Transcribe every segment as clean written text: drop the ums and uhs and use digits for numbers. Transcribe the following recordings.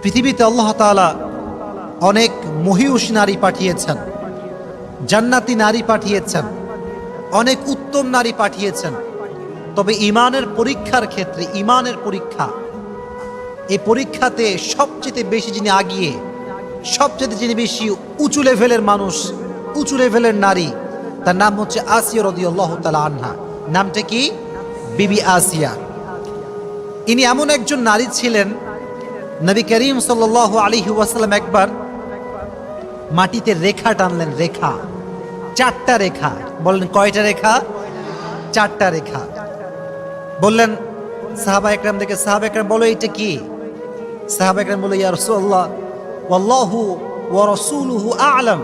পৃথিবীতে আল্লাহ তাআলা অনেক মহিয়সী নারী পাঠিয়েছেন, জান্নাতি নারী পাঠিয়েছেন, অনেক উত্তম নারী পাঠিয়েছেন। তবে ঈমানের পরীক্ষার ক্ষেত্রে, ঈমানের পরীক্ষা, এই পরীক্ষাতে সবচেয়ে বেশি যিনি আগিয়ে, সবচেয়ে যিনি বেশি উঁচু লেভেলের মানুষ, উঁচু লেভেলের নারী, তার নাম হচ্ছে আসিয়া রাদিয়াল্লাহু তাআলা আনহা। নামটা কি? বিবি আসিয়া। ইনি এমন একজন নারী ছিলেন, নবী করিম সাল্লাল্লাহু আলাইহি ওয়াসাল্লাম একবার মাটিতে রেখা টানলেন, রেখা, 4টা রেখা। বললেন কয়টা রেখা? 4টা রেখা। বললেন সাহাবা একরাম দেখে, সাহাবা একরাম বলো এটা কি? সাহাবা একরাম বলে, ইয়া রাসূলুল্লাহ ওয়াল্লাহু ওয়া রাসূলুহু আ'লাম,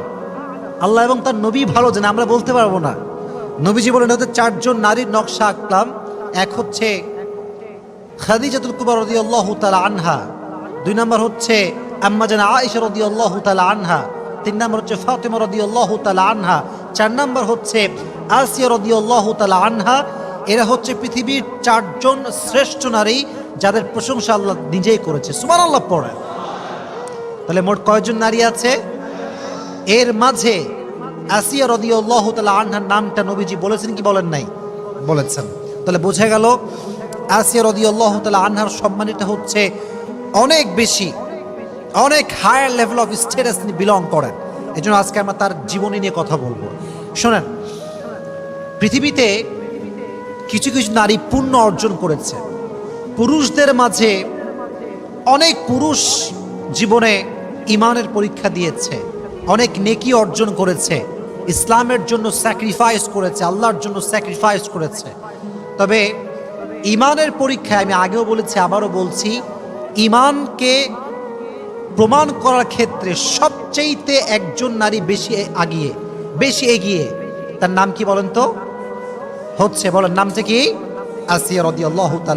আল্লাহ এবং তার নবী ভালো জানে, আমরা বলতে পারবো না। নবীজি বলেন হচ্ছে 4জন নারীর নকশা আঁকলাম। এক হচ্ছে খাদিজাতুল কুবরা রাদিয়াল্লাহু তাআলা আনহা, 2 নম্বর হচ্ছে আম্মা জান আয়েশা রাদিয়াল্লাহু তাআলা আনহা, 3 নম্বর হচ্ছে ফাতিমা রাদিয়াল্লাহু তাআলা আনহা, 4 নম্বর হচ্ছে আসিয়া রাদিয়াল্লাহু তাআলা আনহা। এরা হচ্ছে পৃথিবীর 4জন শ্রেষ্ঠ নারী, যাদের প্রশংসা আল্লাহ নিজেই করেছে। সুবহানাল্লাহ পড়ে। তাহলে মোট কয়জন নারী আছে? এর মাঝে আসিয়া রাদিয়াল্লাহু তাআলা আনহার নামটা নবীজি বলেছেন কি বলেন নাই? বলেছেন। তাহলে বোঝা গেল আসিয়া রাদিয়াল্লাহু তাআলা আনহার সম্মানটা হচ্ছে অনেক বেশি, অনেক হায়ার লেভেল অফ স্ট্যাটাস তিনি বিলং করেন। এজন্য আজকে আমরা তার জীবনী নিয়ে কথা বলবো। শোনেন, পৃথিবীতে কিছু কিছু নারী পুণ্য অর্জন করেছে। পুরুষদের মাঝে অনেক পুরুষ জীবনে ঈমানের পরীক্ষা দিয়েছে, অনেক নেকি অর্জন করেছে, ইসলামের জন্য স্যাক্রিফাইস করেছে, আল্লাহর জন্য স্যাক্রিফাইস করেছে। তবে ঈমানের পরীক্ষায়, আমি আগেও বলেছি আবারও বলছি, ঈমানকে প্রমাণ করার ক্ষেত্রে সবচেয়েতে একজন নারী বেশি এগিয়ে, তার নাম কি বলেন তো? হচ্ছে, বলেন নামটা কি? আসিয়া রাদিয়াল্লাহু তাআলা।